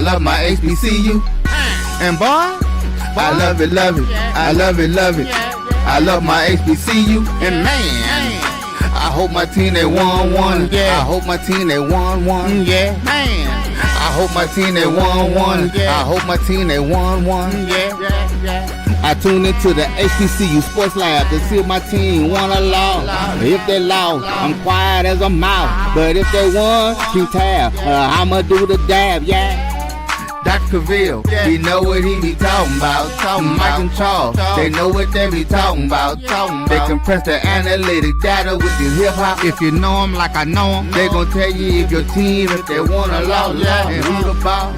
love my HBCU. And boy, I love it, love it. I love it, love it. I love my HBCU. And man, I hope my team they won one. Yeah. I hope my team they won one. Yeah. Man, I hope my team they won one. I hope my team they won one. Yeah. I tune into the HBCU Sports Lab to see if my team won or lost. If they lost, I'm quiet as a mouse. But if they won, keep tab. I'ma do the dab, yeah. Dr. Cavil, he know what he be talking about. Mike and Charles, they know what they be talking about. They compress the analytic data with the hip hop. If you know them like I know them, they gon' tell you if your team, if they won or lost, and who the ball.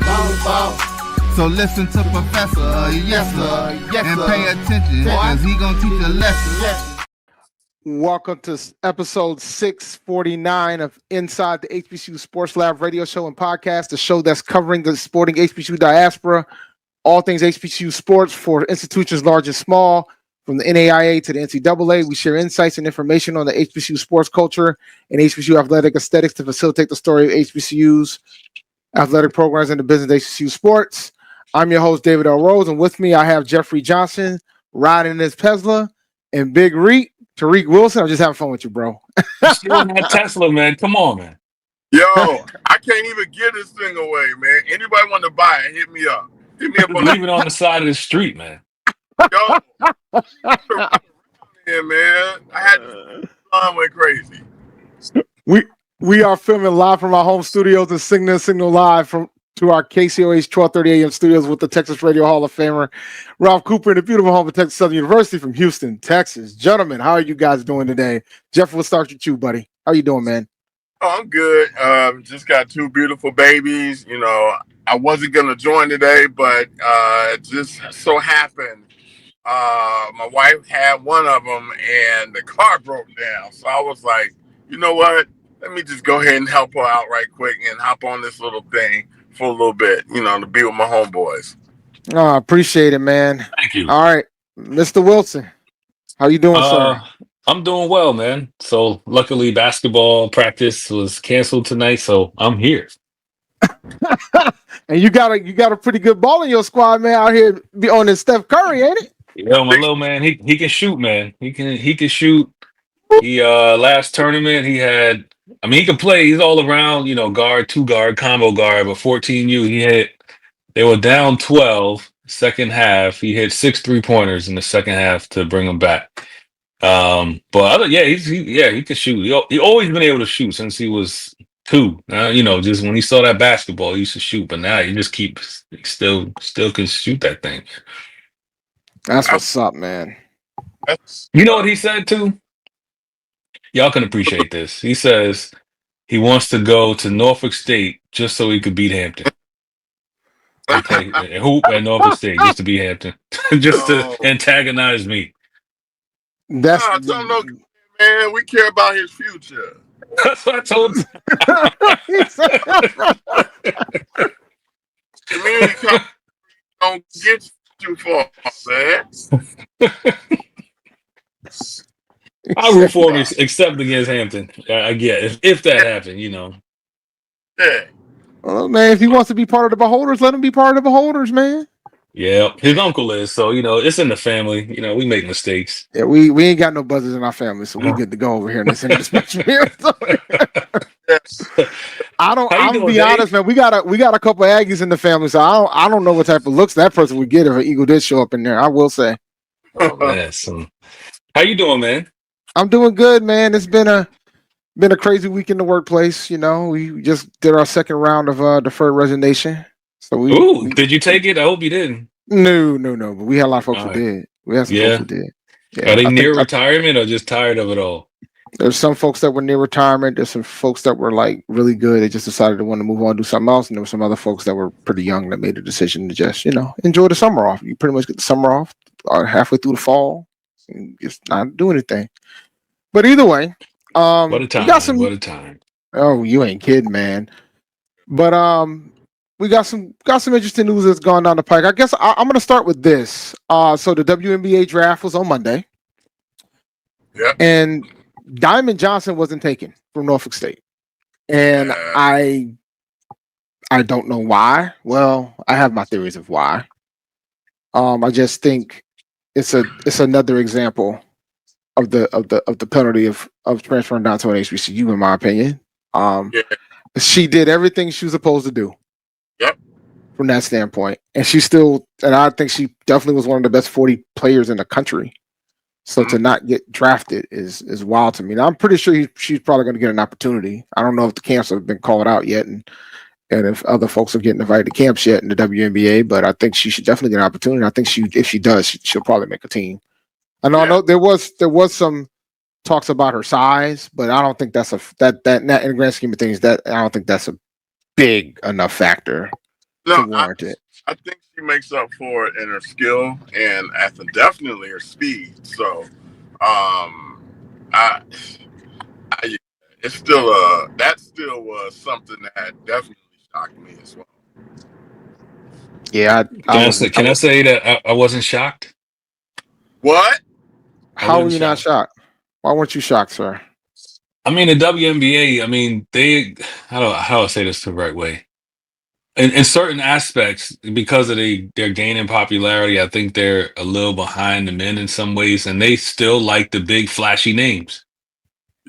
So listen to Professor, yes sir, and pay attention, cause he gonna teach a lesson. Welcome to episode 649 of Inside the HBCU Sports Lab radio show and podcast, the show that's covering the sporting HBCU diaspora, all things HBCU sports for institutions large and small, from the NAIA to the NCAA. We share insights and information on the HBCU sports culture and HBCU athletic aesthetics to facilitate the story of HBCU's athletic programs and the business of HBCU sports. I'm your host, David Rhodes, and with me I have Jeffrey Johnson riding his Tesla and Big Reek, Tariq Wilson. I'm just having fun with you, bro. Still that Tesla, man. Come on, man. Yo, I can't even give this thing away, man. Anybody want to buy it, hit me up. Hit me up. Leave it on the side of the street, man. Yo, yeah, man. I had to went crazy. We are filming live from our home studios and Signal live to our KCOH 1230 AM studios with the Texas Radio Hall of Famer Ralph Cooper in the beautiful home of Texas Southern University from Houston, Texas. Gentlemen, how are you guys doing today? Jeff, we'll start with you, buddy. How you doing, man? Oh, I'm good. Just got two beautiful babies. You know, I wasn't gonna join today, but it just so happened my wife had one of them and the car broke down. So I was like, you know what? Let me just go ahead and help her out right quick and hop on this little thing for a little bit, you know, to be with my homeboys. Oh, I appreciate it, man. Thank you. All right, Mr. Wilson, how you doing, sir? I'm doing well, man. So luckily basketball practice was canceled tonight, so I'm here. And you got a pretty good ball in your squad, man, out here be on this Steph Curry, ain't it? Yeah, my little man, he can shoot, man. He can shoot. He last tournament he can play. He's all around, you know, guard, two guard, combo guard, but 14U, they were down 12 second half. He hit 6 3-pointers in the second half to bring them back. He can shoot. He always been able to shoot since he was 2. You know, just when he saw that basketball, he used to shoot, but now he just still can shoot that thing. That's what's up, man. You know what he said too? Y'all can appreciate this. He says he wants to go to Norfolk State just so he could beat Hampton. And hoop at Norfolk State just to beat Hampton, just to antagonize me. That's don't know, man. We care about his future. That's what I told him. Community don't get too far, man. I'll root for him except against Hampton. I get if that happened, you know. Yeah. Well, man, if he wants to be part of the Beholders, let him be part of the Beholders, man. Yeah, his uncle is, so you know it's in the family. You know, we make mistakes. Yeah, we ain't got no buzzers in our family, so we get to go over here and listen to this picture here. I'll be honest, man. We got a couple of Aggies in the family, so I don't know what type of looks that person would get if an Eagle did show up in there. I will say. Oh man, how you doing, man? I'm doing good, man. It's been a crazy week in the workplace. You know, we just did our second round of deferred resignation. So did you take it? I hope you didn't. No. But we had a lot of folks who did. We had some folks who did. Yeah. Are they near retirement or just tired of it all? There's some folks that were near retirement. There's some folks that were like really good. They just decided to want to move on and do something else. And there were some other folks that were pretty young that made the decision to just, you know, enjoy the summer off. You pretty much get the summer off halfway through the fall and just not do anything. But either way, what a time! What a time! Oh, you ain't kidding, man. But we got some interesting news that's gone down the pike. I guess I'm going to start with this. So the WNBA draft was on Monday. Yeah. And Diamond Johnson wasn't taken from Norfolk State. And I I don't know why. Well, I have my theories of why. I just think it's another example of the penalty of transferring down to an HBCU, in my opinion. Yeah. She did everything she was supposed to do. Yep. From that standpoint, and I think she definitely was one of the best 40 players in the country. So to not get drafted is wild to me. Now, I'm pretty sure she's probably going to get an opportunity. I don't know if the camps have been called out yet, and if other folks are getting invited to camps yet in the WNBA, but I think she should definitely get an opportunity. I think if she does, she'll probably make a team. I know there was some talks about her size, but I don't think that's that in the grand scheme of things, that I don't think that's a big enough factor to warrant it. I think she makes up for it in her skill and definitely her speed. So, it's still that still was something that definitely shocked me as well. Yeah, can I say that I wasn't shocked? What? How were you not shocked? Why weren't you shocked, sir? I mean, the WNBA. I mean, how do I say this the right way? In certain aspects, because of their gaining popularity, I think they're a little behind the men in some ways, and they still like the big flashy names.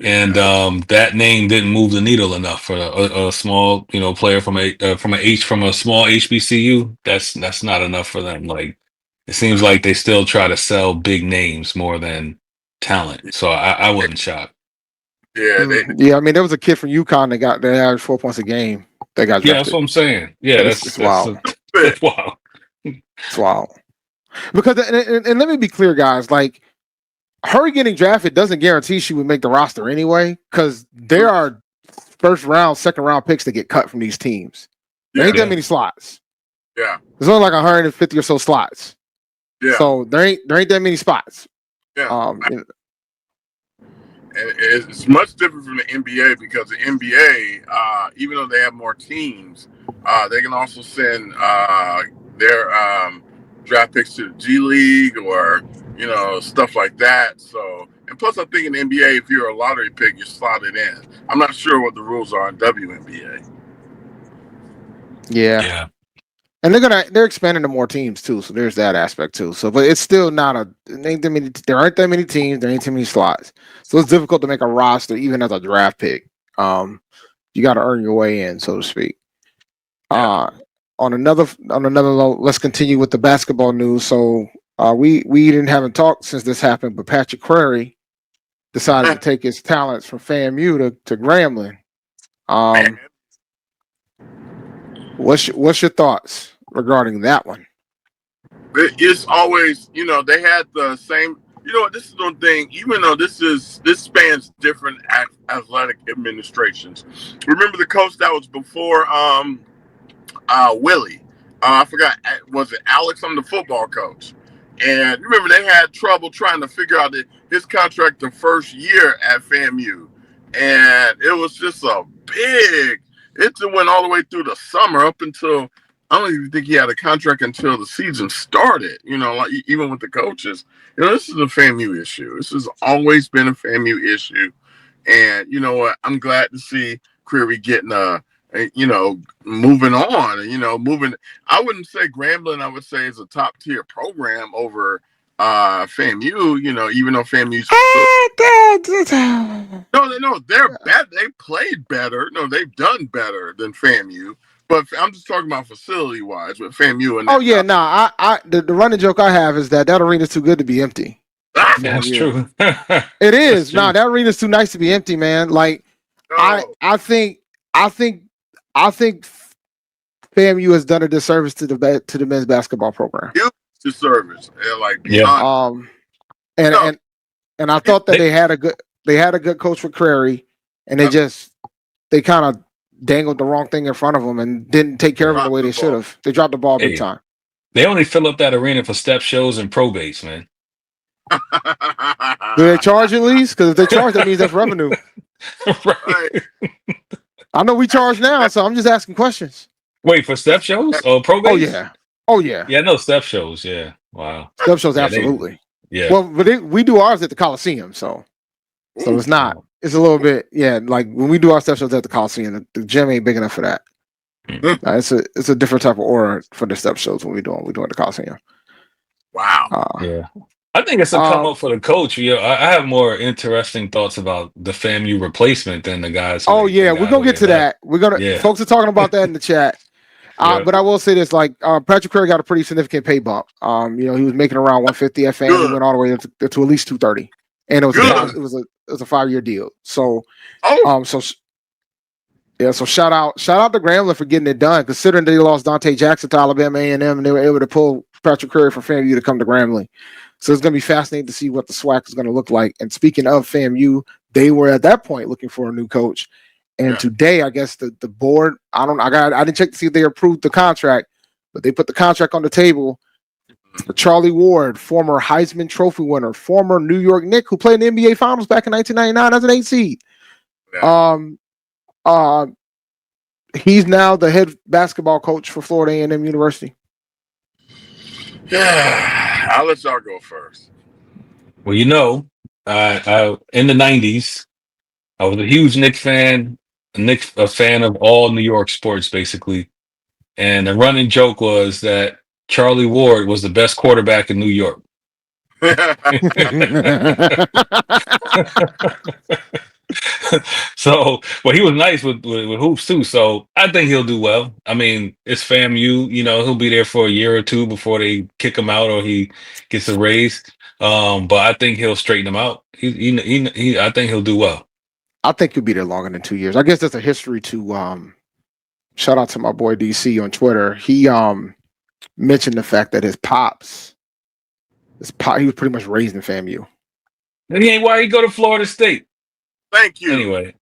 And that name didn't move the needle enough for a small, player from a small HBCU. That's not enough for them. Like, it seems like they still try to sell big names more than talent. So I wasn't shocked. Yeah, I mean, there was a kid from UConn that averaged 4 points a game. They got drafted. Yeah, that's what I'm saying. Yeah, that's wild. That's wild. It's wild. Because and let me be clear, guys. Like, her getting drafted doesn't guarantee she would make the roster anyway, because there are first round, second round picks that get cut from these teams. There ain't that many slots. Yeah, there's only like 150 or so slots. Yeah, so there ain't that many spots. Yeah, and it's much different from the NBA, because the NBA, even though they have more teams, they can also send their draft picks to the G League or stuff like that. So, and plus, I think in the NBA, if you're a lottery pick, you're slotted in. I'm not sure what the rules are in WNBA. Yeah. And they're expanding to more teams too, so there's that aspect too. So, but it's still not there aren't that many teams, there ain't too many slots, so it's difficult to make a roster even as a draft pick. You got to earn your way in, so to speak. On another note, let's continue with the basketball news. So, we haven't talked since this happened, but Patrick Query decided to take his talents from FAMU to Grambling. What's your thoughts regarding that one? It's always, they had the same. This is the thing. Even though this spans different athletic administrations. Remember the coach that was before Willie? I forgot. Was it Alex? I'm the football coach. And remember, they had trouble trying to figure out his contract the first year at FAMU, and it was just it went all the way through the summer up until, I don't even think he had a contract until the season started. Like even with the coaches, this is a FAMU issue. This has always been a FAMU issue, and you know what? I'm glad to see Query getting moving on, moving. I wouldn't say Grambling, I would say, is a top tier program over FAMU, even though FAMU's no, they're bad. They played better. No, they've done better than FAMU. But I'm just talking about facility wise with FAMU. And the running joke I have is that arena's too good to be empty. That's true. It is. That arena's too nice to be empty, man. Like, I think FAMU has done a disservice to the men's basketball program. Disservice, and I thought that they had a good coach with Crary, and they kind of dangled the wrong thing in front of them and didn't take care of it the way they should have. They dropped the ball big time. They only fill up that arena for step shows and probates, man. Do they charge at least? Because if they charge, that means that's revenue. Right. I know we charge now, so I'm just asking questions. Wait, for step shows or probates? Oh yeah. Yeah, no, step shows. Yeah. Wow. Step shows, absolutely. Yeah. Well, but we do ours at the Coliseum, so it's not. It's a little bit, like when we do our step shows at the Coliseum, the gym ain't big enough for that. It's a different type of aura for the step shows when we're doing the Coliseum. Wow. Yeah. I think it's a come up for the coach. Yeah, I have more interesting thoughts about the FAMU replacement than the guys. We're gonna get to that. We're gonna folks are talking about that in the chat. But I will say this: like Patrick Curry got a pretty significant pay bump. He was making around 150 at FAMU. He went all the way to at least 230, and it was a 5-year deal. So, so shout out to Grambling for getting it done. Considering they lost Dante Jackson to Alabama A&M, and they were able to pull Patrick Curry from FAMU to come to Grambling. So it's going to be fascinating to see what the SWAC is going to look like. And speaking of FAMU, they were at that point looking for a new coach. And today, I guess the board, I didn't check to see if they approved the contract, but they put the contract on the table for Charlie Ward, former Heisman Trophy winner, former New York Knick, who played in the NBA Finals back in 1999 as an 8 seed. He's now the head basketball coach for Florida A&M University. Yeah, I'll let y'all go first. Well, in the 90s, I was a huge Knicks fan, a fan of all New York sports, basically. And the running joke was that Charlie Ward was the best quarterback in New York. So, he was nice with hoops too. So I think he'll do well. I mean, it's FAMU. He'll be there for a year or two before they kick him out or he gets a raise. But I think he'll straighten him out. I think he'll do well. I think he'll be there longer than 2 years. I guess that's a history to shout out to my boy DC on Twitter. He mentioned the fact that his pops, he was pretty much raised in FAMU. And he ain't why he go to Florida State. Thank you. Anyway,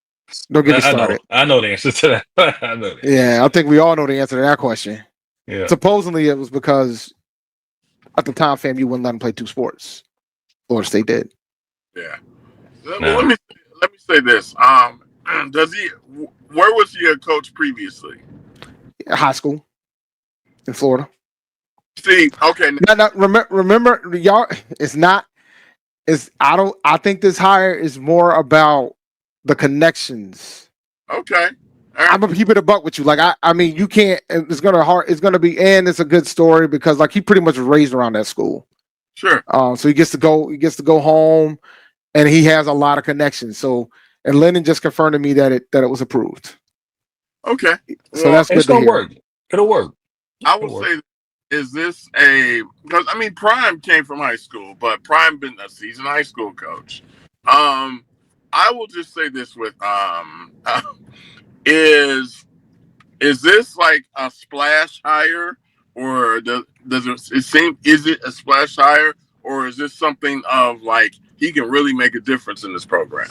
don't get me started. I know the answer to that. I know. Yeah, I think we all know the answer to that question. Yeah. Supposedly it was because at the time FAMU wouldn't let him play 2 sports. Florida State did. Yeah. Let me say this. Where was he a coach previously? High school in Florida. See, okay. Now remember, y'all. I think this hire is more about the connections. Okay. Right. I'm gonna keep it a buck with you. Like I mean, you can't. It's gonna be, and it's a good story because like he pretty much was raised around that school. Sure. So he gets to go home, and he has a lot of connections. So, and Lennon just confirmed to me that it was approved. Okay. So that's good. It's gonna work. It'll work. I will say, is this because I mean Prime came from high school, but Prime been a seasoned high school coach. I will just say this with is this like a splash hire, or does it seem, is it a splash hire, or is this something of like he can really make a difference in this program?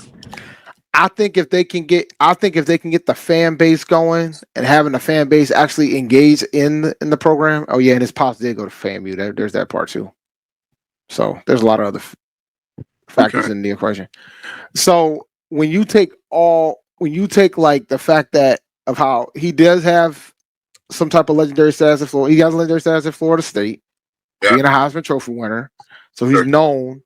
I think if they can get the fan base going and having the fan base actually engage in the program. Oh yeah, and his pops did go to FAMU. There's that part too. So there's a lot of other factors in the equation. So when you take like the fact that of how he does have some type of legendary status at Florida, he has legendary status at Florida State, being a Heisman Trophy winner. So he's known.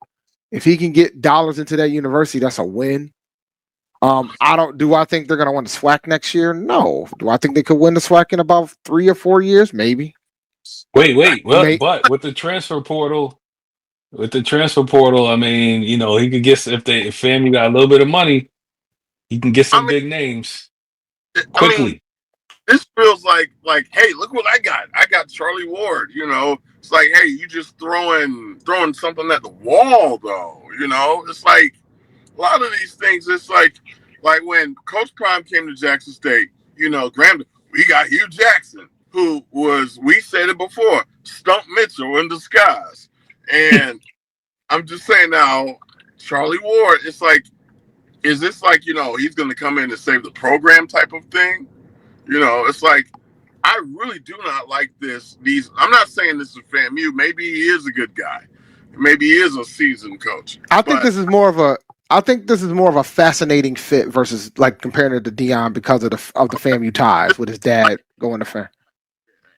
If he can get dollars into that university, that's a win. Do I think they're going to win the SWAC next year? No. Do I think they could win the SWAC in about 3 or 4 years? Maybe. Wait. Well, but with the transfer portal, I mean, he could get if FAMU got a little bit of money, he can get some big names quickly. I mean, this feels like, hey, look what I got. I got Charlie Ward. It's like, hey, you just throwing something at the wall, though. It's like a lot of these things. It's like when Coach Prime came to Jackson State. Graham, we got Hugh Jackson, who was, we said it before, Stump Mitchell in disguise. And I'm just saying now, Charlie Ward, it's like, is this like, he's going to come in and save the program type of thing? It's like, I really do not like I'm not saying this is FAMU. Maybe he is a good guy. Maybe he is a seasoned coach. I think this is more of a fascinating fit versus like comparing it to Deion because of the FAMU ties with his dad going to FAMU.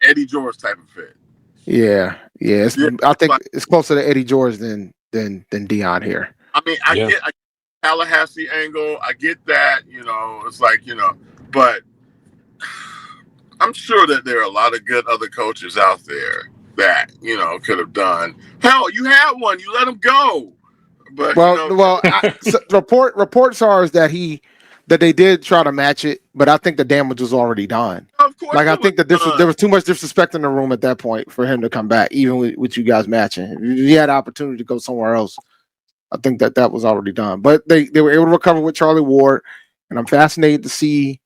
Eddie George type of fit. Yeah. I think it's closer to Eddie George than Deion here. I mean, I get Tallahassee angle. I get that. It's like, but I'm sure that there are a lot of good other coaches out there that could have done. Hell, you had one. You let him go. But reports are is that they did try to match it, but I think the damage was already done. Of course, like I think that there was too much disrespect in the room at that point for him to come back, even with you guys matching. If he had the opportunity to go somewhere else, I think that was already done. But they were able to recover with Charlie Ward, and I'm fascinated to see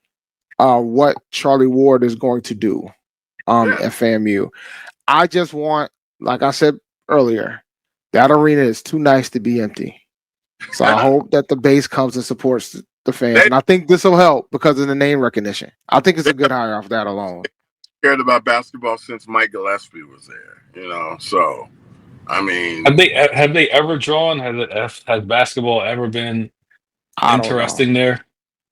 what Charlie Ward is going to do at FAMU. I just want, like I said earlier, that arena is too nice to be empty. So I hope that the base comes and supports the fans. And I think this will help because of the name recognition. I think it's a good hire off that alone. Cared about basketball since Mike Gillespie was there, so I mean, have they ever drawn? Has basketball ever been interesting there?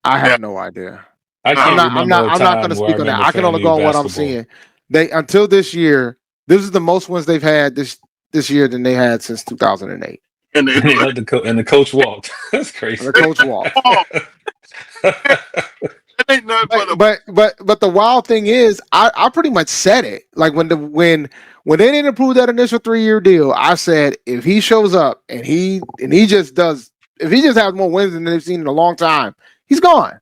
I have no idea. I'm not going to speak on that. I can only go on what I'm seeing. They until this year, this is the most wins they've had this year than they had since 2008. And the coach walked. That's crazy. The coach walked. But the wild thing is, I pretty much said it. Like when they didn't approve that initial 3-year deal, I said if he shows up and he just has more wins than they've seen in a long time, he's gone.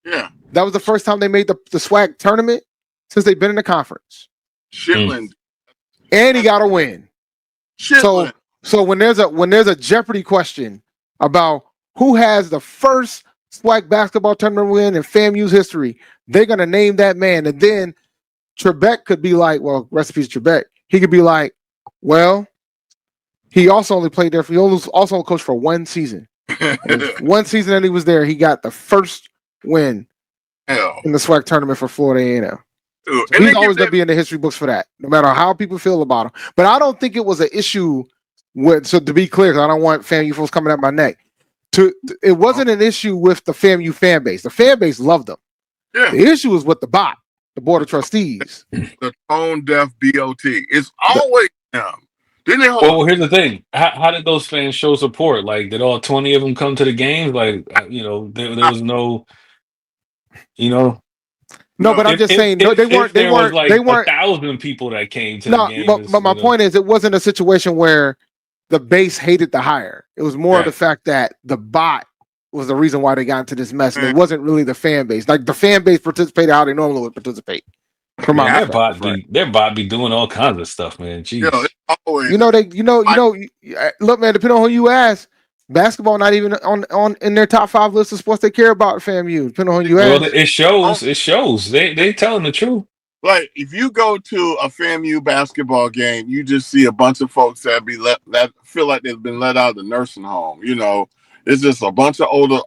Yeah. That was the first time they made the SWAC tournament since they've been in the conference. Shitland. And he got a win. Shitland. So when there's a Jeopardy question about who has the first SWAC basketball tournament win in FAMU's history, they're gonna name that man, and then Trebek could be like, well, rest in peace, Trebek. He could be like, well, he also only played there. He also coached for one season. One season that he was there, he got the first win in the SWAC tournament for Florida A&M. So he's always going to be in the history books for that, no matter how people feel about him. But I don't think it was an issue with. So to be clear, because I don't want FAMU folks coming at my neck. It wasn't an issue with the FAMU fan base. The fan base loved them. Yeah. The issue was with the BOT, the Board of Trustees. The tone deaf BOT. It's always them. Well, here's the thing. How did those fans show support? Like, did all 20 of them come to the games? Like, there was no, No, but I'm just saying, no, they weren't 1,000 people that came to the game. But my point is, it wasn't a situation where the base hated the hire. It was more of the fact that the bot was the reason why they got into this mess. And it wasn't really the fan base. Like, the fan base participated how they normally would participate. Their bot be doing all kinds of stuff, man. Jeez. Look, man, depending on who you ask, basketball not even on in their top 5 list of sports they care about at FAMU. Depending on who you ask. Well, it shows. They telling the truth. Like, if you go to a FAMU basketball game, you just see a bunch of folks that feel like they've been let out of the nursing home. It's just a bunch of older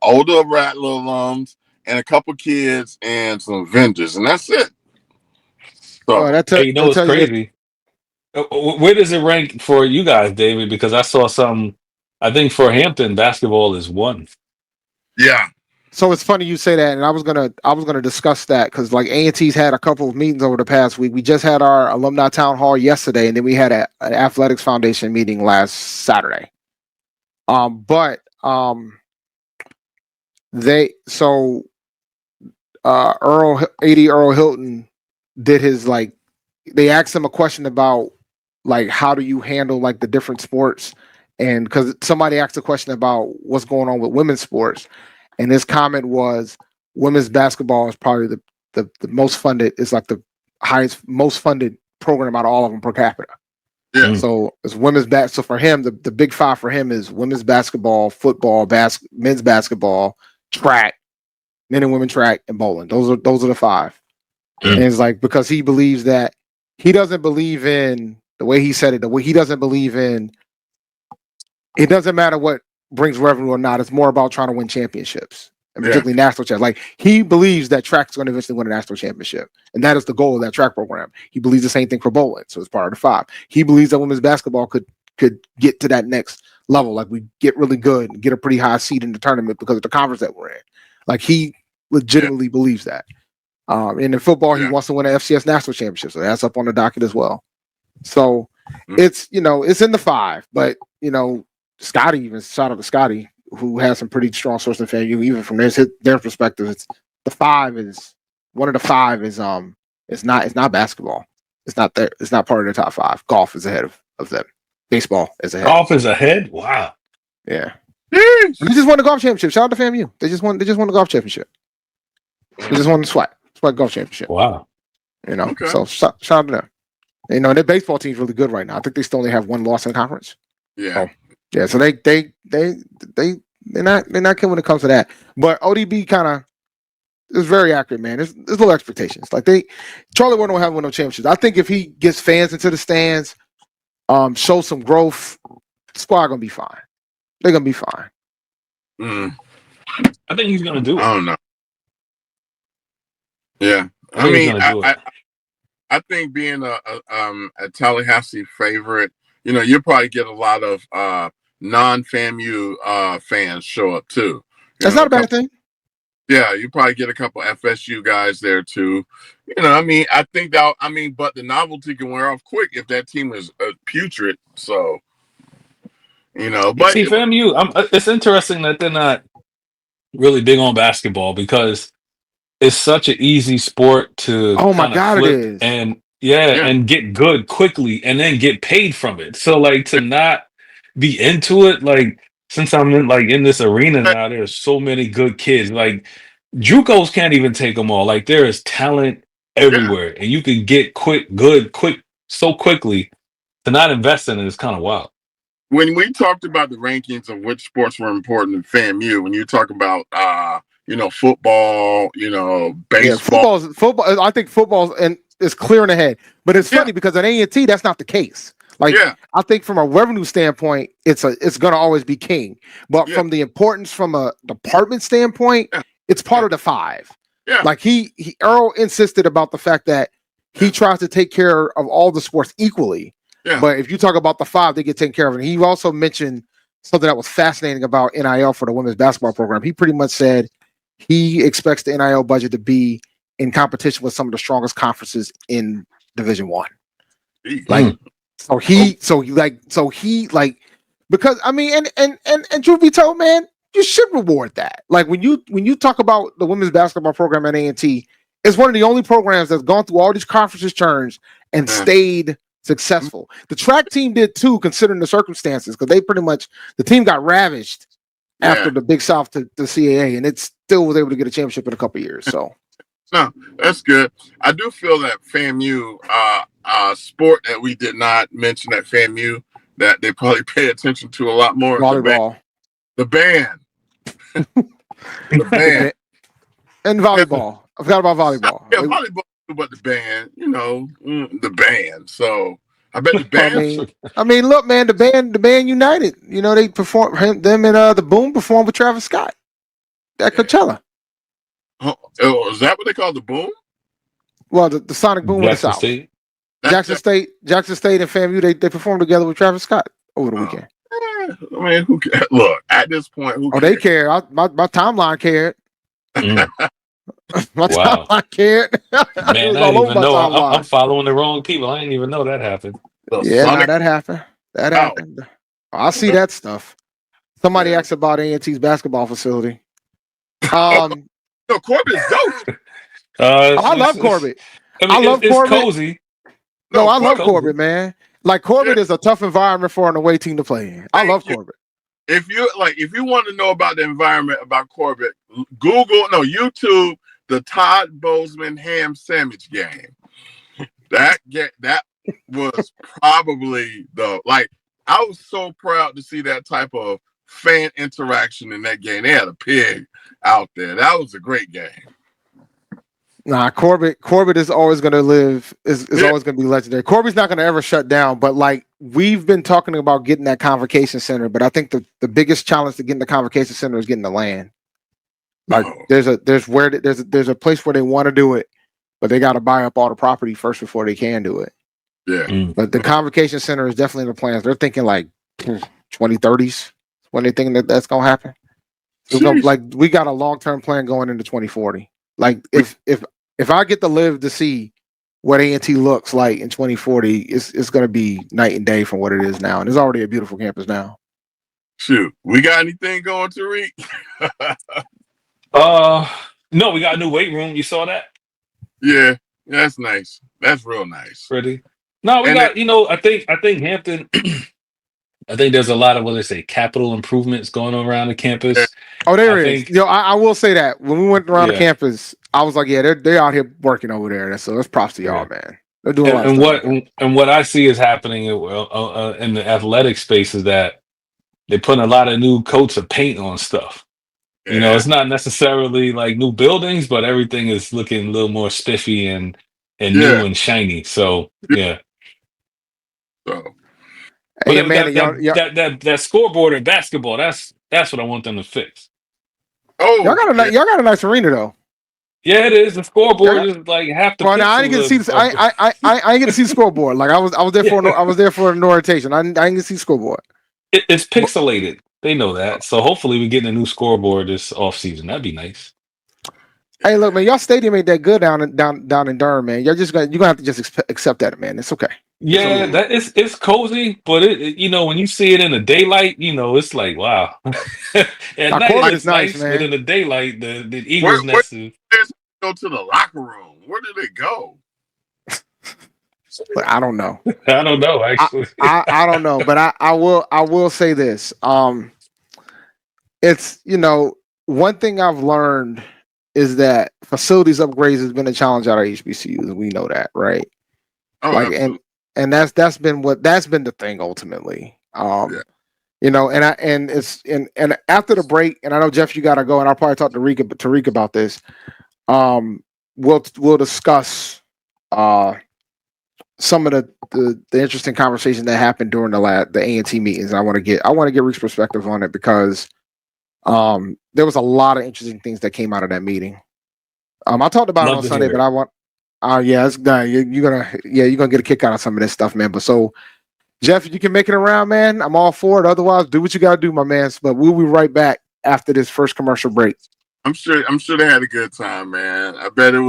Rattler alums and a couple kids and some vendors, and that's it. So, it's crazy. Where does it rank for you guys, David? Because I saw some. I think for Hampton, basketball is 1. Yeah. So it's funny you say that, and I was gonna discuss that because like A&T's had a couple of meetings over the past week. We just had our alumni town hall yesterday, and then we had an athletics foundation meeting last Saturday. Earl Hilton did his they asked him a question about how do you handle the different sports, and because somebody asked a question about what's going on with women's sports, and his comment was women's basketball is probably the most funded, is the most funded program out of all of them per capita. Yeah. So it's women's so for him the big 5 for him is women's basketball, football, men's basketball, track, men and women track, and bowling. Those are the 5. And it's because he believes that he doesn't believe in the way he said it. The way he doesn't believe in it doesn't matter what brings revenue or not. It's more about trying to win championships, and particularly national championships. He believes that track's going to eventually win a national championship, and that is the goal of that track program. He believes the same thing for bowling, so it's part of the 5. He believes that women's basketball could get to that next level. We get really good and get a pretty high seed in the tournament because of the conference that we're in. He legitimately believes that. And in football, he wants to win an FCS national championship, so that's up on the docket as well. So it's it's in the 5, but Scotty, even shout out to Scotty, who has some pretty strong sources of FAMU, even from their perspective. It's the 5 is one of the 5 is It's not basketball. It's not there. It's not part of the top 5. Golf is ahead of them. Baseball is ahead. Golf is ahead. Wow. Yeah. They just won the golf championship. Shout out to FAMU. They just won the golf championship. They just won the SWAC golf championship. Wow. You know, so shout out to them. You know, their baseball team's really good right now. I think they still only have 1 loss in the conference. Yeah. Yeah. So they're not killing when it comes to that. But ODB kind of is very accurate, man. There's little expectations. Like Charlie Ward don't have no championships. I think if he gets fans into the stands, show some growth, the squad gonna be fine. They're gonna be fine. I think he's gonna do it. I don't know. Yeah. I think being a Tallahassee favorite, you know, you'll probably get a lot of non-FAMU fans show up too. That's not a bad thing. Yeah, you probably get a couple FSU guys there too. You know, I think but the novelty can wear off quick if that team is putrid. So, you know, but see, FAMU, it's interesting that they're not really big on basketball because it's such an easy sport to it is. And and get good quickly and then get paid from it. So like to not be into it, like since I'm in this arena now, there's so many good kids. Like JUCOs can't even take them all. Like there is talent everywhere, and you can get quick so quickly. To not invest in it is kind of wild. When we talked about the rankings of which sports were important in FAMU, when you talk about you know, football, you know, baseball. Yeah, football. I think football is clear in the head. But it's funny because at A&T, that's not the case. Like, I think from a revenue standpoint, it's going to always be king. But from the importance from a department standpoint, it's part of the 5. Yeah. Like Earl insisted about the fact that he tries to take care of all the sports equally. Yeah. But if you talk about the 5, they get taken care of. And he also mentioned something that was fascinating about NIL for the women's basketball program. He pretty much said he expects the NIL budget to be in competition with some of the strongest conferences in Division I. Like, because I mean, and truth be told, man, you should reward that. Like when you talk about the women's basketball program at A&T, it's one of the only programs that's gone through all these conferences turns and stayed successful. The track team did too, considering the circumstances, because the team got ravished after the Big South to CAA, and it still was able to get a championship in a couple of years. So, no, that's good. I do feel that FAMU, sport that we did not mention at FAMU, that they probably pay attention to a lot more. Volleyball, the band, the band, and volleyball. I forgot about volleyball. Yeah, volleyball, but the band, you know, the band. So I bet the band. I mean, look, man, the band United. You know, they perform. Them and the Boom performed with Travis Scott at Coachella. Oh, is that what they call the Boom? Well, the Sonic Boom in the South. Jackson State and FAMU. They performed together with Travis Scott over the weekend. I mean, who cares? Look, at this point, who cares? They care. My timeline cared. My timeline cared. Man, I didn't even know. I'm following the wrong people. I didn't even know that happened. That happened. That happened. I see that stuff. Somebody asked about A&T's basketball facility. No, Corbett is dope. I love Corbett. I love Corbett. It's cozy. No, I love Corbett, man. Like Corbett is a tough environment for an away team to play in. I love Corbett. If you want to know about the environment about Corbett, YouTube the Todd Bozeman ham sandwich game. That was probably I was so proud to see that type of fan interaction in that game. They had a pig out there. That was a great game. Nah, Corbett is always going to live. Is always going to be legendary. Corbett's not going to ever shut down. But like we've been talking about getting that convocation center, but I think the biggest challenge to getting the convocation center is getting the land. Like there's a place where they want to do it, but they got to buy up all the property first before they can do it. Yeah. But the convocation center is definitely in the plans. They're thinking like 2030s when they think that's going to happen. Like we got a long-term plan going into 2040. Like if I get to live to see what A&T looks like in 2040, it's going to be night and day from what it is now. And it's already a beautiful campus now. Shoot, we got anything going, Tariq? No, we got a new weight room. You saw that? Yeah. That's nice. That's real nice. Pretty. No, we And got, I think Hampton, I think there's a lot of what they say, capital improvements going on around the Yeah. campus. Oh, there I is. think, I will say that when we went around the yeah, campus, I was like, yeah, they're out here working over there. So that's props to yeah. y'all, man. They're doing a lot of And stuff what out there. and what I see is happening in the athletic space is that they're putting a lot of new coats of paint on stuff. Yeah. It's not necessarily like new buildings, but everything is looking a little more spiffy and Yeah. new and shiny. So yeah. So Hey, But man, that scoreboard in basketball, that's what I want them to fix. oh y'all got a nice arena though. Yeah, it is. The scoreboard Yeah. is like half the Well, now I didn't get to see. I didn't get to see the scoreboard. Like I was there for I was there for an orientation. I didn't get to see the scoreboard. It's pixelated. They know that. So hopefully we get a new scoreboard this offseason. That'd be nice. Hey, look, man, y'all stadium ain't that good down in Durham, man. You're gonna have to just accept that, man. It's okay. Yeah, that it's cozy, but it when you see it in the daylight, it's like wow. At Now, night Corbin it's is nice, nice, man. but in the daylight, the Eagles where nest is. go to the locker room? Where did they go? But I don't know. I don't know actually. I don't know, but I will say this. It's one thing I've learned is that facilities upgrades has been a challenge out of HBCUs, and we know that, right? Oh, Like absolutely. and that's been the thing ultimately. And after the break, and I know Jeff, you gotta go, and I'll probably talk to Tariq about this. We'll discuss some of the interesting conversation that happened during the A&T meetings. I want to get Rick's perspective on it because there was a lot of interesting things that came out of that meeting. I talked about it on Sunday, but I want you're gonna get a kick out of some of this stuff, man. But so Jeff, if you can make it around, man, I'm all for it. Otherwise, do what you gotta do, my man. But we'll be right back after this first commercial break. I'm sure they had a good time, man. I bet it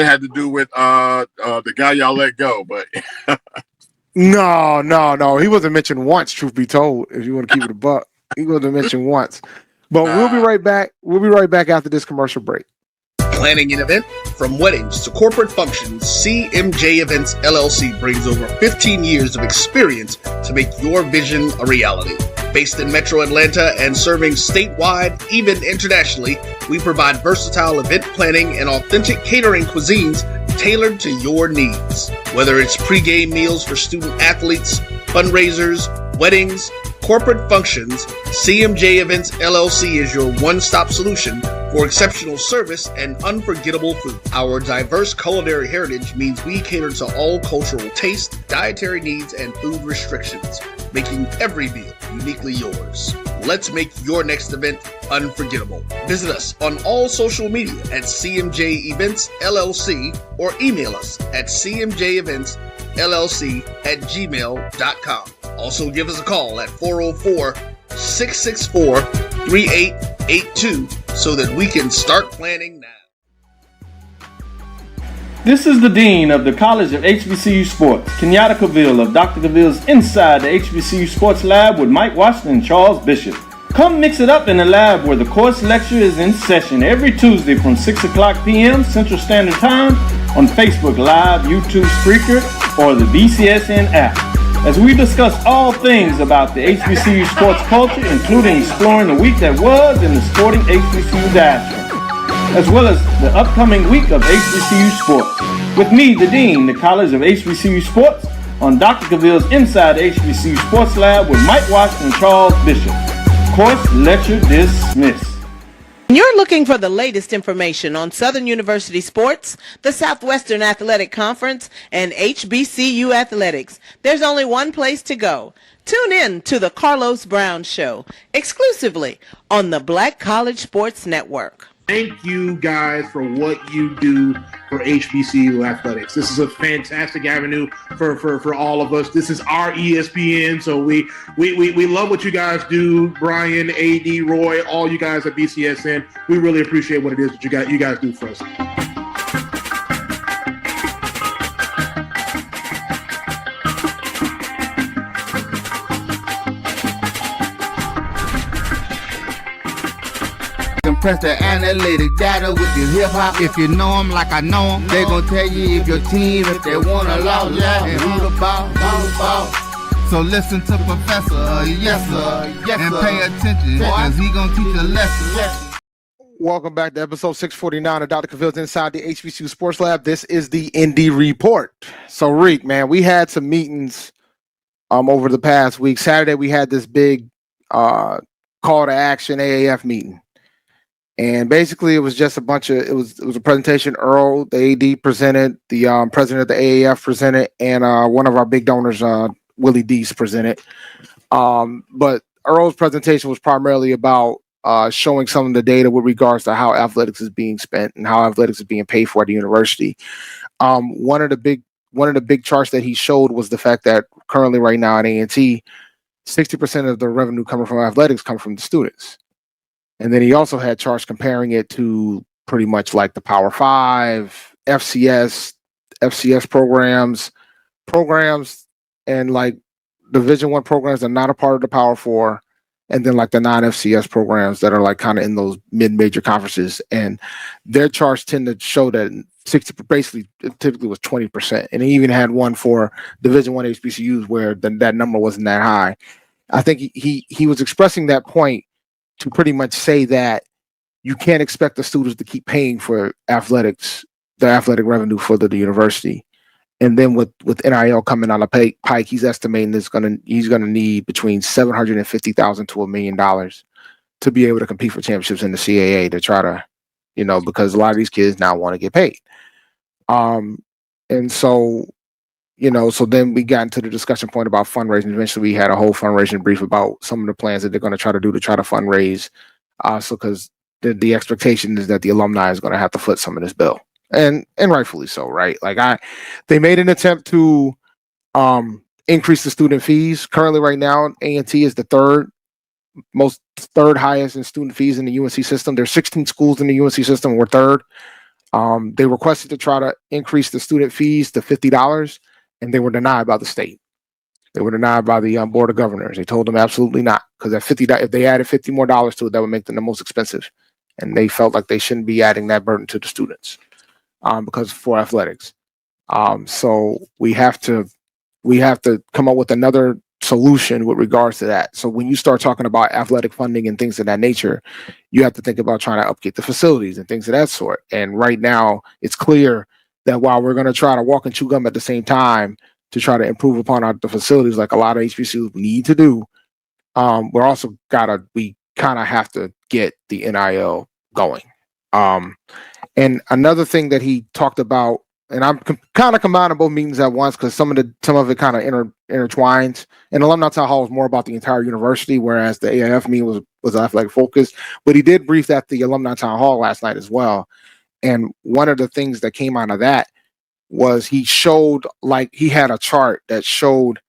had to do with the guy y'all let go, but No. He wasn't mentioned once, truth be told, if you want to keep it a buck. He wasn't mentioned once. But we'll be right back. We'll be right back after this commercial break. Planning an event? From weddings to corporate functions, CMJ Events LLC brings over 15 years of experience to make your vision a reality. Based in Metro Atlanta and serving statewide, even internationally, we provide versatile event planning and authentic catering cuisines tailored to your needs. Whether it's pre-game meals for student athletes, fundraisers, weddings, corporate functions, CMJ Events LLC is your one-stop solution for exceptional service and unforgettable food. Our diverse culinary heritage means we cater to all cultural tastes, dietary needs, and food restrictions, making every meal uniquely yours. Let's make your next event unforgettable. Visit us on all social media at CMJ Events LLC or email us at cmjeventsllc@gmail.com. Also give us a call at 404-664-3882 so that we can start planning now. This is the Dean of the College of HBCU Sports, Kenyatta Cavil of Dr. Cavil's Inside the HBCU Sports Lab with Mike Washington and Charles Bishop. Come mix it up in the lab where the course lecture is in session every Tuesday from 6 o'clock p.m. Central Standard Time on Facebook Live, YouTube Spreaker, or the BCSN app. As we discuss all things about the HBCU sports culture, including exploring the week that was in the sporting HBCU diaspora, as well as the upcoming week of HBCU sports. With me, the Dean, the College of HBCU Sports, on Dr. Cavil's Inside the HBCU Sports Lab with Mike Washington and Charles Bishop. Course lecture dismissed. You're looking for the latest information on Southern University sports, the Southwestern Athletic Conference, and HBCU athletics. There's only one place to go. Tune in to the Carlos Brown Show, exclusively on the Black College Sports Network. Thank you guys for what you do for HBCU athletics. This is a fantastic avenue for all of us. This is our ESPN, so we love what you guys do. Brian, AD, Roy, all you guys at BCSN. We really appreciate what it is that you guys do for us. press the analytic data with your hip hop. If you know them like I know them, they gon' tell you if your team, if they wanna lose, and who the ball. So listen to Professor, yes sir, and pay attention, cause he gon' teach a lesson. Welcome back to episode 649 of Dr. Cavil's Inside the HBCU Sports Lab. This is the Indy Report. So, Reek, man, we had some meetings over the past week. Saturday, we had this big call to action AAF meeting. And basically, it was just a bunch of, it was a presentation. Earl, the AD, presented, the president of the AAF presented, and one of our big donors, Willie Deese, presented. But Earl's presentation was primarily about showing some of the data with regards to how athletics is being spent and how athletics is being paid for at the university. One of the big charts that he showed was the fact that currently right now at A&T, 60% of the revenue coming from athletics come from the students. And then he also had charts comparing it to pretty much like the Power 5, FCS programs, and like Division I programs that are not a part of the Power 4. And then like the non-FCS programs that are like kind of in those mid-major conferences, and their charts tend to show that 60 basically it typically was 20%. And he even had one for Division I HBCUs where that number wasn't that high. I think he was expressing that point to pretty much say that you can't expect the students to keep paying for athletics, the athletic revenue for the university. And then with NIL coming on the pike, he's estimating he's gonna need between $750,000 to $1 million to be able to compete for championships in the CAA to try to, because a lot of these kids now want to get paid. And so, so then we got into the discussion point about fundraising. Eventually, we had a whole fundraising brief about some of the plans that they're going to try to do to try to fundraise. So because the expectation is that the alumni is going to have to foot some of this bill. And rightfully so, right? Like they made an attempt to increase the student fees. Currently, right now, A&T is the third highest in student fees in the UNC system. There's 16 schools in the UNC system. We're third. They requested to try to increase the student fees to $50, and they were denied by the state. They were denied by the board of governors. They told them absolutely not, because at $50, if they added $50 more to it, that would make them the most expensive, and they felt like they shouldn't be adding that burden to the students. Because for athletics. So we have to come up with another solution with regards to that. So when you start talking about athletic funding and things of that nature, you have to think about trying to upkeep the facilities and things of that sort. And right now it's clear that while we're going to try to walk and chew gum at the same time to try to improve upon the facilities, like a lot of HBCUs need to do, we're also we kind of have to get the NIL going. And another thing that he talked about, and I'm kind of combining both meetings at once because some of it kind of intertwines. And Alumni Town Hall is more about the entire university, whereas the AIF meeting was athletic focused. But he did brief at the Alumni Town Hall last night as well. And one of the things that came out of that was he showed, like, he had a chart that showed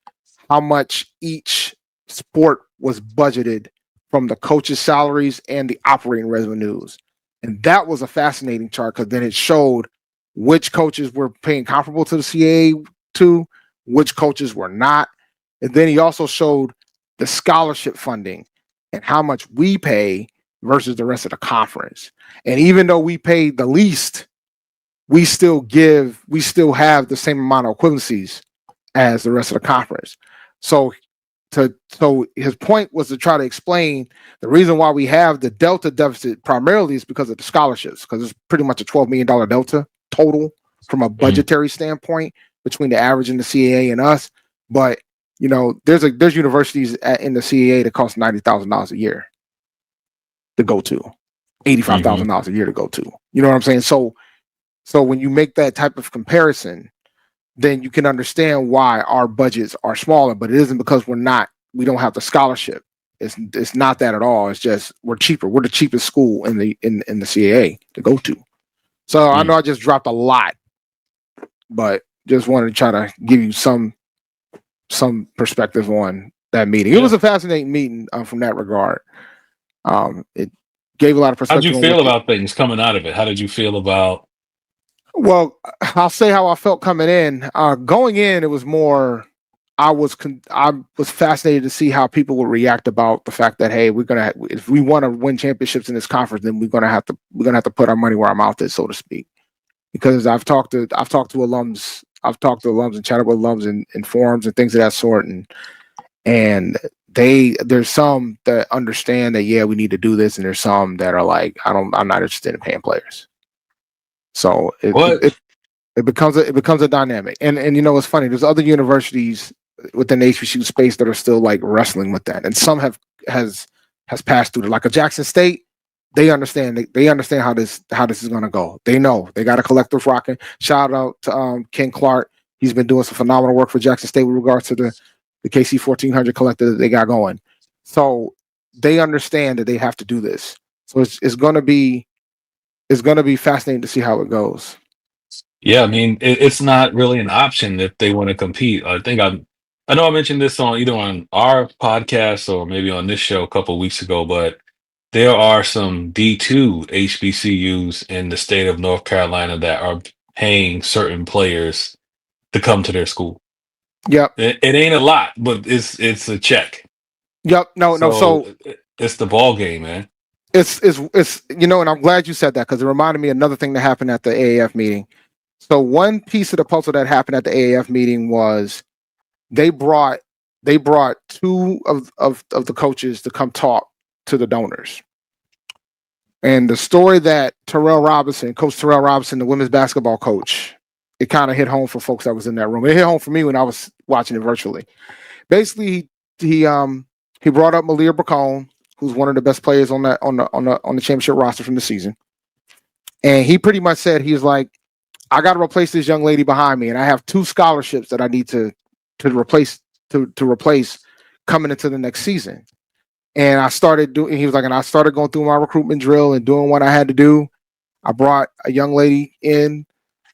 how much each sport was budgeted from the coaches' salaries and the operating revenues. And that was a fascinating chart because then it showed which coaches were paying comparable to the CAA to, which coaches were not. And then he also showed the scholarship funding and how much we pay versus the rest of the conference. And even though we pay the least, we still have the same amount of equivalencies as the rest of the conference. So his point was to try to explain the reason why we have the delta deficit primarily is because of the scholarships, because it's pretty much a $12 million delta total from a budgetary standpoint between the average in the CAA and us. But there's universities in the CAA that cost $90,000 a year to go to, $85,000 a year to go to. You know what I'm saying? So when you make that type of comparison, then you can understand why our budgets are smaller, but it isn't because we don't have the scholarship. It's not that at all. It's just we're cheaper. We're the cheapest school in the CAA to go to. So I know I just dropped a lot, but just wanted to try to give you some perspective on that meeting. It was a fascinating meeting from that regard. It gave a lot of perspective. How did you feel about things coming out of it? How did you feel about? Well, I'll say how I felt coming in. Going in, it was more I was fascinated to see how people would react about the fact that, hey, if we want to win championships in this conference, then we're gonna have to put our money where our mouth is, so to speak. Because I've talked to alums and chatted with alums in forums and things of that sort, and there's some that understand that, yeah, we need to do this, and there's some that are like, I'm not interested in paying players. So it becomes a dynamic, and you know, it's funny. There's other universities within the HBCU space that are still like wrestling with that, and some has passed through it. Like a Jackson State, they understand how this is going to go. They know they got a collective rocking. Shout out to Ken Clark. He's been doing some phenomenal work for Jackson State with regards to the KC 1400 collective that they got going. So they understand that they have to do this. So it's going to be fascinating to see how it goes. Yeah, I mean, it's not really an option if they want to compete. I know I mentioned this either on our podcast or maybe on this show a couple of weeks ago, but there are some D2 HBCUs in the state of North Carolina that are paying certain players to come to their school. Yep. It ain't a lot, but it's a check. Yep. No. So it's the ball game, man. It's you know, and I'm glad you said that, because it reminded me of another thing that happened at the AAF meeting. So one piece of the puzzle that happened at the AAF meeting was they brought two of the coaches to come talk to the donors. And the story that Coach Terrell Robinson, the women's basketball coach, it kind of hit home for folks that was in that room. It hit home for me when I was watching it virtually. Basically, he brought up Malia Bracone, who's one of the best players on the championship roster from the season. And he pretty much said, he was like, I got to replace this young lady behind me, and I have 2 scholarships that I need to replace coming into the next season. And I started doing. He was like, and I started going through my recruitment drill and doing what I had to do. I brought a young lady in,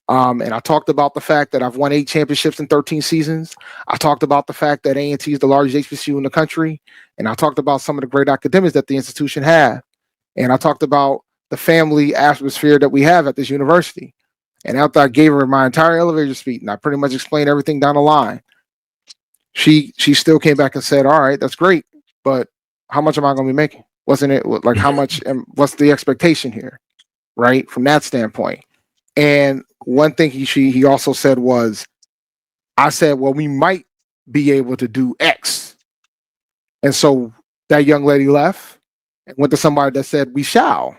and I talked about the fact that I've won 8 championships in 13 seasons. I talked about the fact that A&T is the largest HBCU in the country, and I talked about some of the great academics that the institution have, and I talked about the family atmosphere that we have at this university. And after I gave her my entire elevator speech, and I pretty much explained everything down the line, she still came back and said, all right, that's great, but how much am I going to be making? Wasn't it like, how much, and what's the expectation here? Right. From that standpoint. And one thing he also said was, I said, well, we might be able to do X. And so that young lady left and went to somebody that said, we shall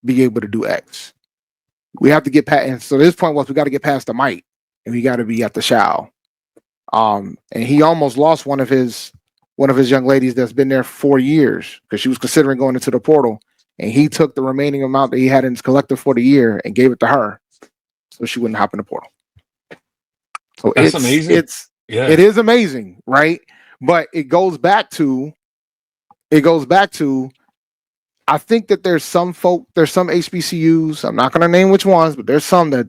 be able to do X. We have to get past, and so this point was, we got to get past the might, and we got to be at the shall. And he almost lost one of his young ladies that's been there 4 years, because she was considering going into the portal, and he took the remaining amount that he had in his collective for the year and gave it to her, so she wouldn't hop in the portal. So that's amazing. It is amazing, right? But it goes back to. I think that there's some HBCUs. I'm not going to name which ones, but there's some that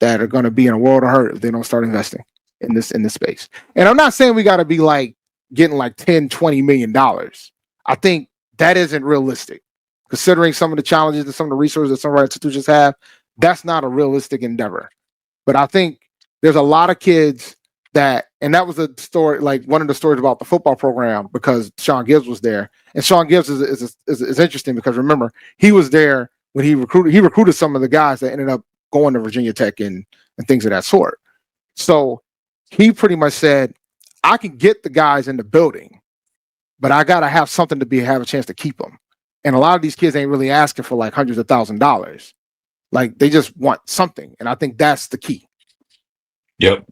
are going to be in a world of hurt if they don't start investing in this space. And I'm not saying we got to be like getting like $10-20 million. I think that isn't realistic, considering some of the challenges and some of the resources that some of our institutions have. That's not a realistic endeavor. But I think there's a lot of kids and that was a story, like one of the stories about the football program, because Sean Gibbs was there. And Sean Gibbs is interesting, because remember, he was there when he recruited some of the guys that ended up going to Virginia Tech and things of that sort. So he pretty much said, I can get the guys in the building, but I got to have something to have a chance to keep them. And a lot of these kids ain't really asking for like hundreds of $1,000s. Like, they just want something. And I think that's the key. Yep.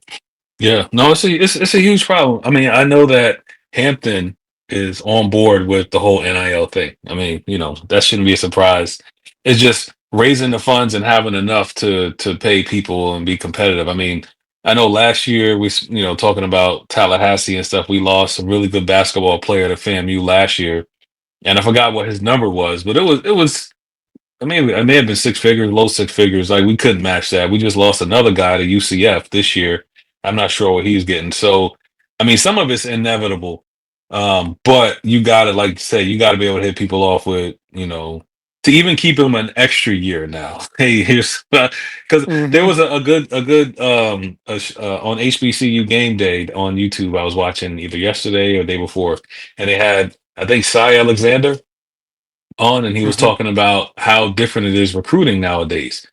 Yeah, no, it's a huge problem. I mean, I know that Hampton is on board with the whole NIL thing. I mean, you know, that shouldn't be a surprise. It's just raising the funds and having enough to pay people and be competitive. I mean, I know last year talking about Tallahassee and stuff, we lost a really good basketball player to FAMU last year, and I forgot what his number was, but it was. I mean, it may have been 6 figures, low 6 figures. Like, we couldn't match that. We just lost another guy to UCF this year. I'm not sure what he's getting. So, I mean, some of it's inevitable. But you got to, like you say, you got to be able to hit people off with, $10 to even keep him an extra year now. Hey, here's because there was a good on HBCU game day on YouTube. I was watching either yesterday or the day before, and they had I think Cy Alexander on, and he was talking about how different it is recruiting nowadays.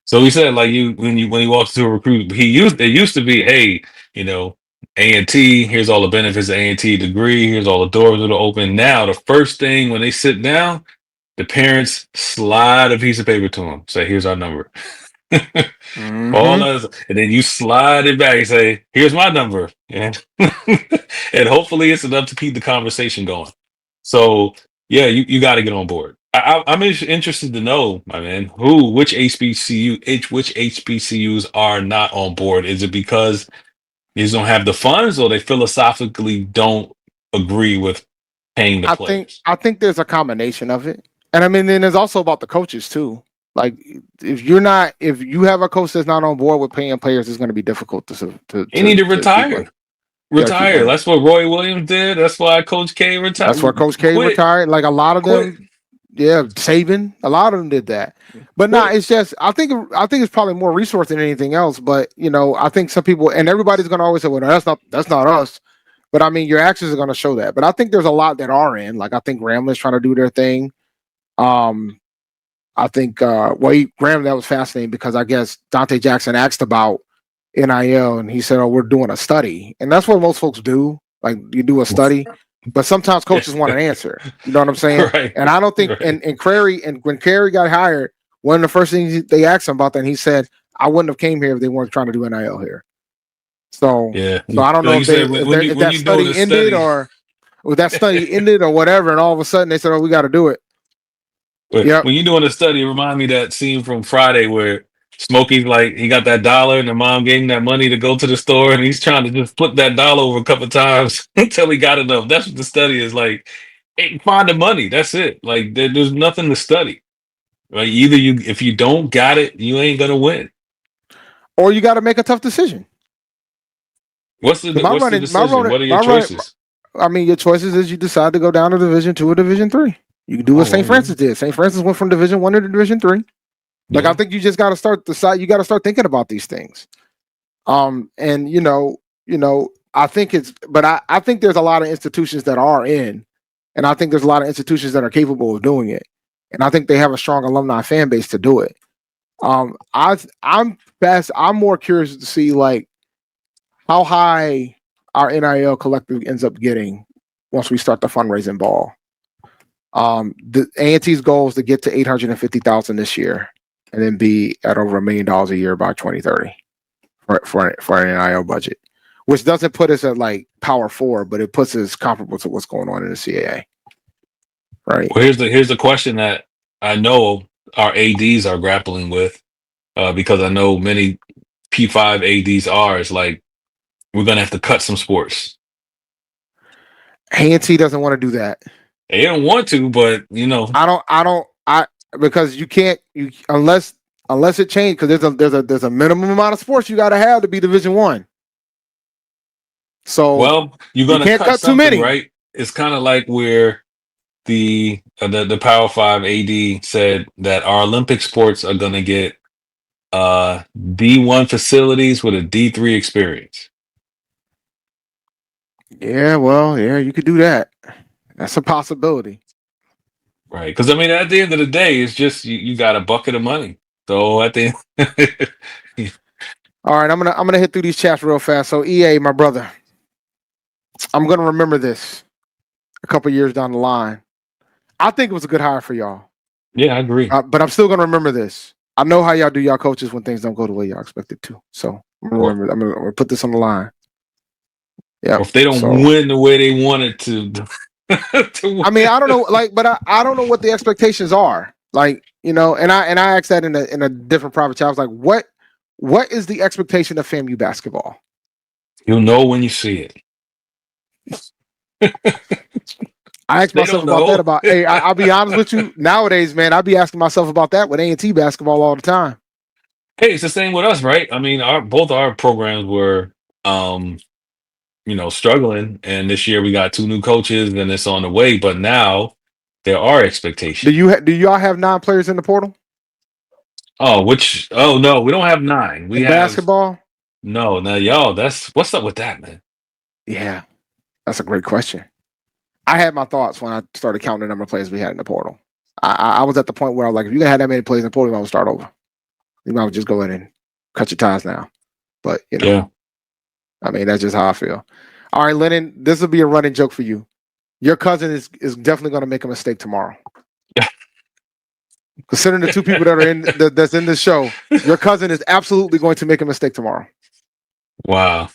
So he said, like when he walks to a recruit, it used to be, hey, you know, A&T, here's all the benefits of A&T degree, here's all the doors that are open. Now, the first thing when they sit down, the parents slide a piece of paper to them, say, here's our number. All others, and then you slide it back and say, here's my number. And and hopefully it's enough to keep the conversation going. So yeah, you got to get on board. I'm interested to know, my man, which HBCUs are not on board. Is it because they just don't have the funds, or they philosophically don't agree with paying the players? I think there's a combination of it, and I mean, then there's also about the coaches too. Like, if you have a coach that's not on board with paying players, it's going to be difficult to. They need to retire. Retire. That's what Roy Williams did. That's why Coach K retired. That's why Coach K retired. Like a lot of them, Saban. A lot of them did that. But it's just I think it's probably more resource than anything else. But I think some people and everybody's going to always say, "Well, no, that's not us." But I mean, your actions are going to show that. But I think there's a lot that are in. Like I think Gramblin's trying to do their thing. I think Graham, that was fascinating because I guess Dante Jackson asked about NIL and he said, "Oh, we're doing a study," and that's what most folks do. Like you do a study, but sometimes coaches want an answer. You know what I'm saying? Right. And I don't think and when Crary got hired, one of the first things they asked him about that, he said, "I wouldn't have came here if they weren't trying to do NIL here." So I don't know if that study ended or that study ended or whatever, and all of a sudden they said, "Oh, we got to do it." When you're doing a study, remind me that scene from Friday where Smokey's like, he got that dollar and the mom gave him that money to go to the store and he's trying to just flip that dollar over a couple of times until he got enough. That's what the study is like. Hey, find the money. That's it. Like there's nothing to study. Right? Either if you don't got it, you ain't gonna win. Or you got to make a tough decision. What's the decision? What are your choices? I mean, your choices is you decide to go down to Division 2 or Division 3. You can do what St. Francis did. St. Francis went from Division 1 to Division 3. Like I think you just got to start you got to start thinking about these things. And I think I think there's a lot of institutions that are in, and I think there's a lot of institutions that are capable of doing it. And I think they have a strong alumni fan base to do it. I'm more curious to see like how high our NIL collective ends up getting once we start the fundraising ball. The A&T's goal is to get to $850,000 this year, and then be at over $1 million a year by 2030 for an NIL budget, which doesn't put us at like Power 4, but it puts us comparable to what's going on in the CAA. Right. Well, here's the question that I know our ADs are grappling with, because I know many P5 ADs are. It's like we're gonna have to cut some sports. A&T doesn't want to do that. They don't want to, but because you can't unless it changed, because there's a minimum amount of sports you got to have to be Division 1. So you're gonna can't cut too many, right? It's kind of like where the Power 5 AD said that our Olympic sports are gonna get D1 facilities with a D3 experience. Yeah, you could do that. That's a possibility. Right. Because I mean, at the end of the day, it's just you got a bucket of money. So at the All right, I'm gonna hit through these chats real fast. So EA, my brother, I'm gonna remember this a couple years down the line. I think it was a good hire for y'all. Yeah, I agree. But I'm still gonna remember this. I know how y'all do y'all coaches when things don't go the way y'all expect it to. So I'm gonna put this on the line. Yeah. If they don't win the way they wanted to. I mean, I don't know, but I don't know what the expectations are. Like, and I asked that in a different private chat. I was like, what is the expectation of FAMU basketball? You'll know when you see it. I asked myself about that. Hey, I'll be honest with you. Nowadays, man, I'll be asking myself about that with A&T basketball all the time. Hey, it's the same with us, right? I mean, both our programs were struggling, and this year we got 2 new coaches and it's on the way. But now there are expectations. Do y'all have 9 players in the portal? Oh, no, we don't have 9. We in have basketball? no. Now, y'all, what's up with that, man? Yeah, that's a great question. I had my thoughts when I started counting the number of players we had in the portal. I was at the point where I was like, if you had that many players in the portal, you might start over. You might just go in and cut your ties now. But Yeah. I mean, that's just how I feel. All right, Lennon, this will be a running joke for you. Your cousin is definitely going to make a mistake tomorrow. Considering the 2 people that are that's in this show, your cousin is absolutely going to make a mistake tomorrow. Wow.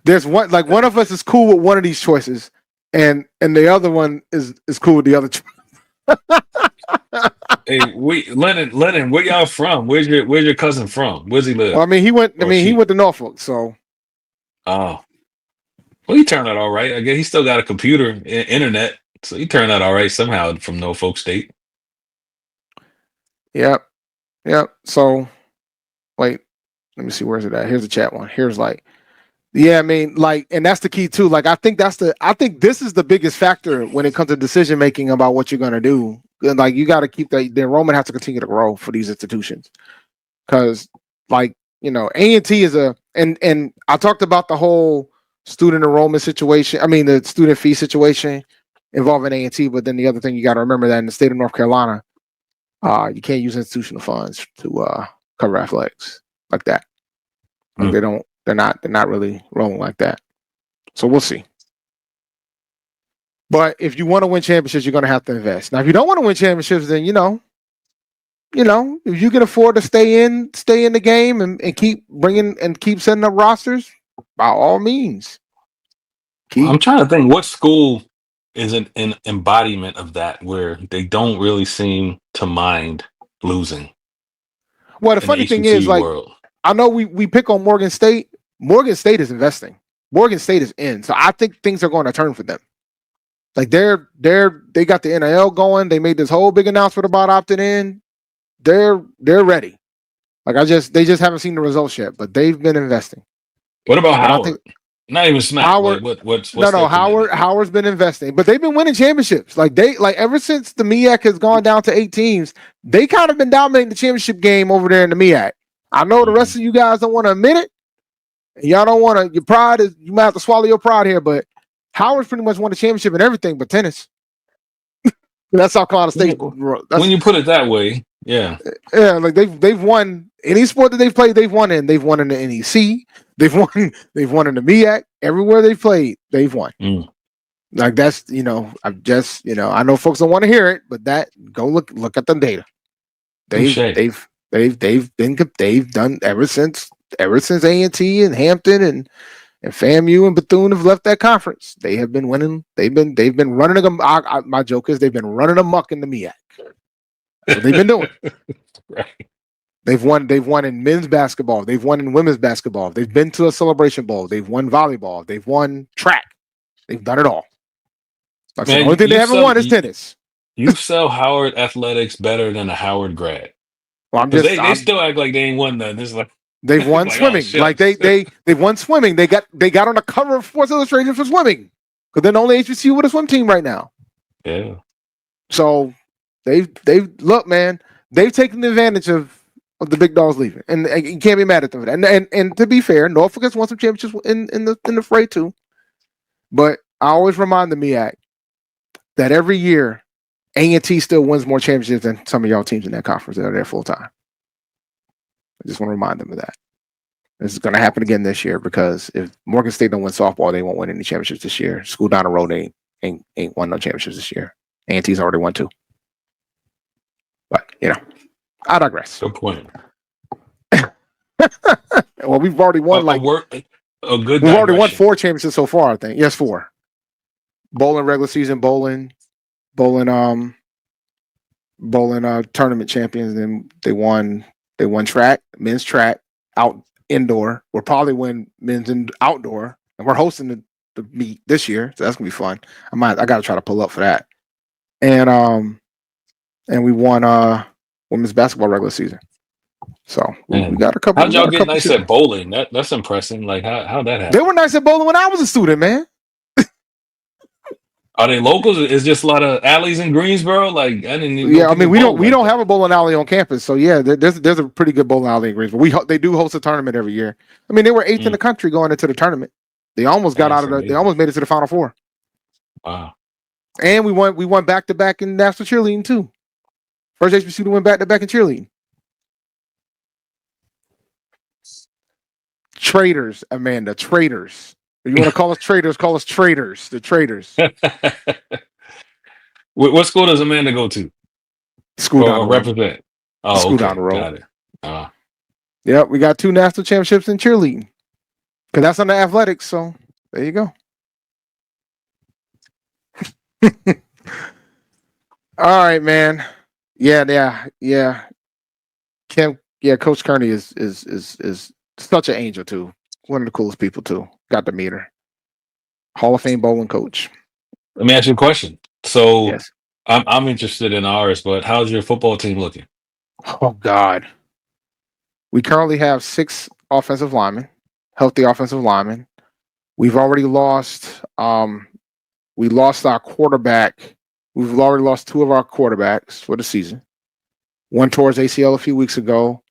There's one of us is cool with one of these choices, and the other one is cool with the other choice. Hey, Lennon, where y'all from? Where's your cousin from? Where's he live? Well, I mean, he went to Norfolk, so. Oh. Well, he turned out all right. I guess he still got a computer, internet, so he turned out all right somehow from Norfolk State. Yep. So, wait, let me see, where's it at? Here's the chat one. Here's yeah, I mean, and that's the key too. I think this is the biggest factor when it comes to decision making about what you're gonna do. You got to keep the enrollment has to continue to grow for these institutions, because A&T is and I talked about the whole student enrollment situation. I mean, the student fee situation involving A&T, but then the other thing you got to remember that in the state of North Carolina, you can't use institutional funds to cover athletics like that. They're not really rolling like that. So we'll see. But if you want to win championships, you're going to have to invest. Now, if you don't want to win championships, then if you can afford to stay in the game and keep bringing and keep setting up rosters, by all means. I'm trying to think what school is an embodiment of that, where they don't really seem to mind losing. Well, the funny thing is, I know we pick on Morgan State. Morgan State is investing. Morgan State is in. So I think things are going to turn for them. They got the NIL going. They made this whole big announcement about opting in. They're ready. They just haven't seen the results yet, but they've been investing. What about Howard? Not even Smack. Howard. What's Howard's been investing, but they've been winning championships. Ever since the MEAC has gone down to 8 teams, they kind of been dominating the championship game over there in the MEAC. I know the rest of you guys don't want to admit it. Y'all don't want to. Your pride is, you might have to swallow your pride here, but Howard's pretty much won the championship in everything but tennis. That's South Carolina State. When you put it that way, yeah. Yeah, they've won any sport that they've played, they've won in. They've won in the NEC. They've won in the MEAC. Everywhere they've played, they've won. That's, I know folks don't want to hear it, but go look at the data. They've done ever since A&T and Hampton and FAMU and Bethune have left that conference. They have been winning. They've been running them. My joke is they've been running amok in the MEAC. That's what they've been doing. Right. They've won in men's basketball. They've won in women's basketball. They've been to a Celebration Bowl. They've won volleyball. They've won track. They've done it all. The only thing they haven't won is tennis. You sell Howard athletics better than a Howard grad. Well, they still act like they ain't won nothing. It's they've won swimming. They've won swimming. They got on the cover of Sports Illustrated for swimming, because they're the only HBCU with a swim team right now. Yeah. So they've look, man. They've taken advantage of the big dogs leaving, and you can't be mad at them for that. And to be fair, Norfolk has won some championships in the fray too. But I always remind the MEAC that every year A&T still wins more championships than some of y'all teams in that conference that are there full time. I just want to remind them of that. This is going to happen again this year, because if Morgan State don't win softball, they won't win any championships this year. School down the road ain't won no championships this year. A&T's already won 2. But I digress. Good point. Well, we've already won we've already won 4 championships so far, I think. Yes, 4. Bowling regular season, bowling tournament champions. Then they won track, men's track, indoor. We'll probably win men's and outdoor, and we're hosting the meet this year, so that's gonna be fun. I gotta try to pull up for that. And we won women's basketball regular season. So we got a couple. How'd y'all get nice at bowling? That's impressive. How'd that happen? They were nice at bowling when I was a student, man. Are they locals? Is just a lot of alleys in Greensboro? Like I didn't even know Yeah, I mean people we bowl don't like have a bowling alley on campus, so yeah, there's a pretty good bowling alley in Greensboro. They do host a tournament every year. I mean, they were eighth in the country going into the tournament. They almost got That's out of they amazing. almost made it to the Final Four. Wow. And we won back to back in national cheerleading too. First HBCU to win back to back in cheerleading. Traitors, Amanda, traitors. If you want to call us traitors, call us traitors. The traitors. What school does Amanda go to? School down the Or road. represent? Oh, School okay. down the road. Got it. Yep, we got 2 national championships in cheerleading. Because that's under athletics, so there you go. All right, man. Yeah. Coach Kearney is such an angel too. One of the coolest people too. Got to meet her. Hall of Fame bowling coach. Let me ask you a question. So Yes. I'm interested in ours, but how's your football team looking? Oh God. We currently have 6 offensive linemen, healthy offensive linemen. We've already lost. We lost our quarterback. We've already lost 2 of our quarterbacks for the season. One towards ACL a few weeks ago,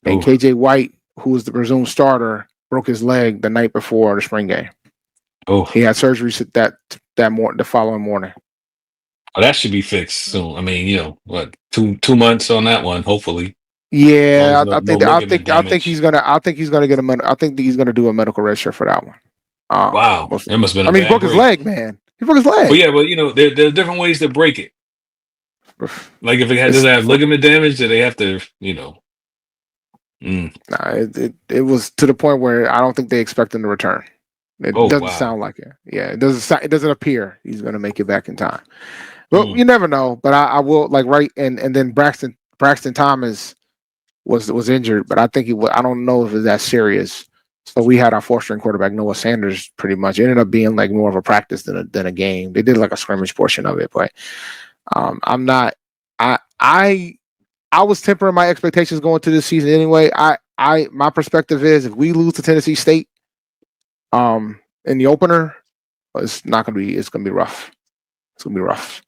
and Ooh. KJ White, who was the presumed starter, broke his leg the night before the spring game. Oh, He had surgery the following morning. well, that should be fixed soon. I mean, what, two months on that one, hopefully. Yeah, As long as I ligament think damage. he's gonna get I think he's gonna do a medical red shirt for that one. Wow, it must have been. I mean, he broke his leg, man. He broke his leg. Well, yeah, but there's different ways to break it. Like if does it have ligament damage, do they have to, Nah, it was to the point where I don't think they expect him to return. It doesn't sound like it. Yeah, it doesn't appear he's going to make it back in time. But you never know. But I will and then Braxton Thomas was injured, but I think I don't know if it's that serious. So we had our 4th-string quarterback Noah Sanders. Pretty much it ended up being like more of a practice than a game. They did like a scrimmage portion of it, but I'm not. I was tempering my expectations going to this season anyway. My perspective is if we lose to Tennessee State, in the opener, it's not gonna be. It's gonna be rough. It's gonna be rough.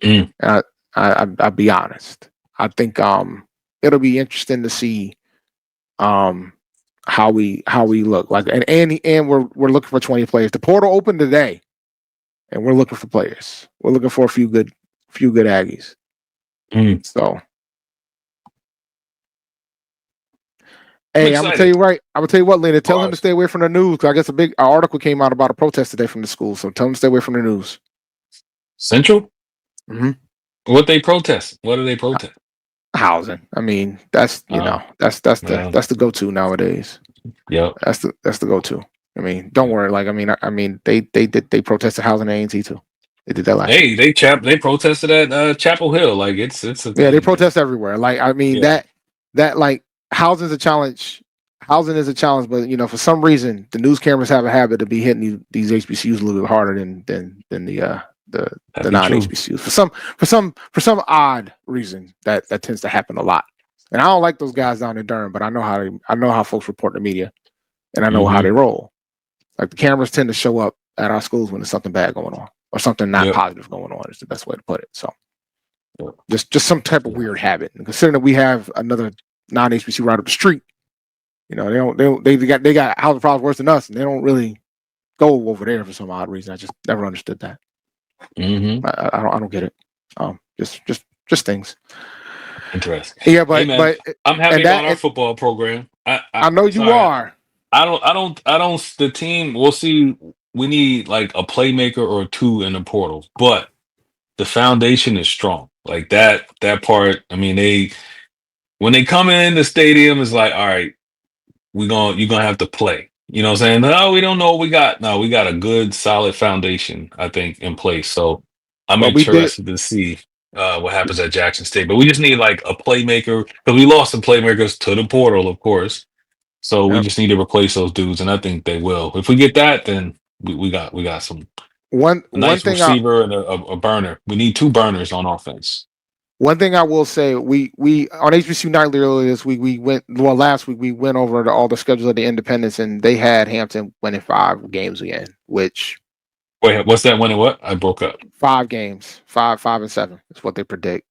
And I'll be honest. I think it'll be interesting to see how we look like. And we're looking for 20 players. The portal opened today, and we're looking for players. We're looking for a few good Aggies. So. Hey, I'm gonna tell you what, Lena. Tell him to stay away from the news. Cause I guess a big article came out about a protest today from the school. So tell him to stay away from the news. Central? Mm-hmm. What they protest? What do they protest? Housing. I mean, that's that's the go-to nowadays. Yeah, that's the go-to. I mean, don't worry. Like, I mean, they protested housing at A&T too. They did that last. Hey, they protested at Chapel Hill. Like it's a thing, they protest everywhere. Like, I mean that like. Housing is a challenge. Housing is a challenge, but for some reason the news cameras have a habit of be hitting these HBCUs a little bit harder than the non-HBCUs for some odd reason that tends to happen a lot. And I don't like those guys down in Durham, but I know how folks report the media, and I know how they roll. Like the cameras tend to show up at our schools when there's something bad going on or something not positive going on. Is the best way to put it. So just some type of weird habit. And considering that we have another non-HBCU right up the street, they got housing problems worse than us, and they don't really go over there for some odd reason. I just never understood that. I don't get it. Just things. Interesting. Yeah, but I'm happy about our football program. I know you are. I don't. The team. We'll see. We need like a playmaker or 2 in the portal, but the foundation is strong. Like that part. I mean, when they come in the stadium, it's like, all right, you're gonna have to play. You know what I'm saying? No, we don't know what we got. No, we got a good, solid foundation, I think, in place. So I'm interested to see what happens at Jackson State. But we just need like a playmaker because we lost some playmakers to the portal, of course. So we just need to replace those dudes, and I think they will. If we get that, then we got some nice receiver and a burner. We need 2 burners on offense. One thing I will say, we on HBCU Nightly earlier this week, last week we went over all the schedules of the Independents, and they had Hampton winning 5 games again, which Wait, what's that winning what? I broke up. 5 games, 5-7 is what they predict.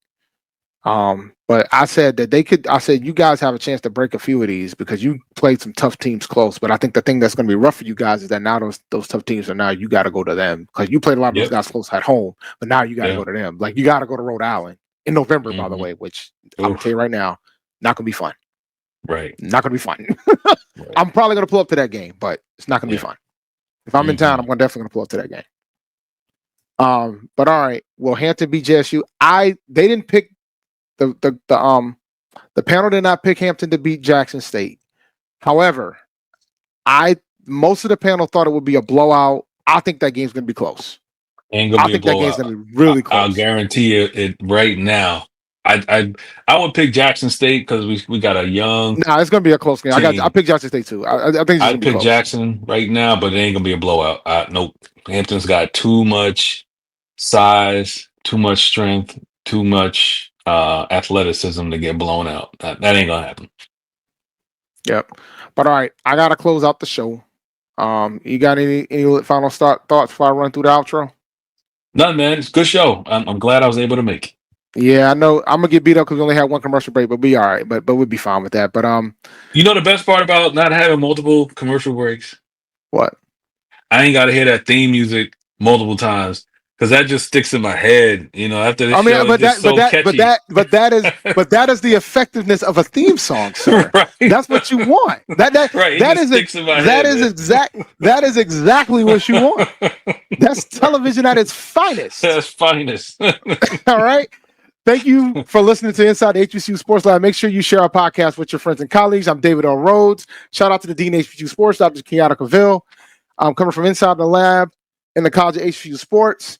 But I said that they could. I said you guys have a chance to break a few of these because you played some tough teams close. But I think the thing that's going to be rough for you guys is that now those tough teams are now you got to go to them because you played a lot of those guys close at home, but now you got to go to them. Like you got to go to Rhode Island in November, by the way, which I'm gonna tell you right now, not gonna be fun. Right, not gonna be fun. Right. I'm probably gonna pull up to that game, but it's not gonna be fun. If I'm in town, I'm definitely gonna pull up to that game. But all right, well, Hampton beat JSU. They didn't pick the panel did not pick Hampton to beat Jackson State. However, most of the panel thought it would be a blowout. I think that game's gonna be close. Ain't gonna I be think a blowout. that game's gonna be really close. I'll guarantee it right now. I would pick Jackson State because we got a young. No, it's gonna be a close game. Team. I picked Jackson State too. I think I'd pick Jackson right now, but it ain't gonna be a blowout. Nope. Hampton's got too much size, too much strength, too much athleticism to get blown out. That ain't gonna happen. Yep. But all right, I gotta close out the show. You got any final thoughts before I run through the outro? None, man. It's a good show. I'm glad I was able to make it. Yeah, I know I'm gonna get beat up because we only had one commercial break, but be all right. But we'll be fine with that. But you know the best part about not having multiple commercial breaks? What? I ain't gotta hear that theme music multiple times because that just sticks in my head. You know, after this show, but that is the effectiveness of a theme song, sir. Right. That's what you want. Right. That is exactly what you want. That's television at its finest. That's finest. All right. Thank you for listening to Inside the HBCU Sports Lab. Make sure you share our podcast with your friends and colleagues. I'm David Rhodes. Shout out to the Dean of HBCU Sports, Dr. Kenyatta Cavil. I'm coming from inside the lab in the College of HBCU Sports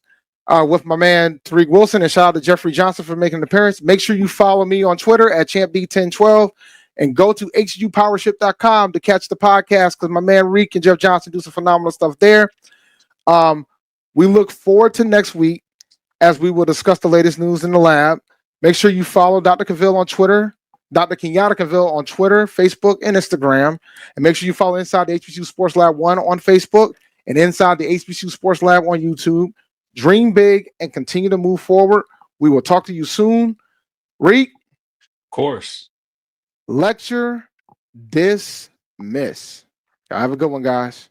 with my man Tariq Wilson, and shout out to Jeffrey Johnson for making an appearance. Make sure you follow me on Twitter at ChampD1012 and go to hgupowership.com to catch the podcast because my man Reek and Jeff Johnson do some phenomenal stuff there. We look forward to next week as we will discuss the latest news in the lab. Make sure you follow Dr. Cavil on Twitter, Dr. Kenyatta Cavil on Twitter, Facebook, and Instagram. And make sure you follow Inside the HBCU Sports Lab 1 on Facebook and Inside the HBCU Sports Lab on YouTube. Dream big and continue to move forward. We will talk to you soon. Reek. Of course. Lecture dismiss. Have a good one, guys.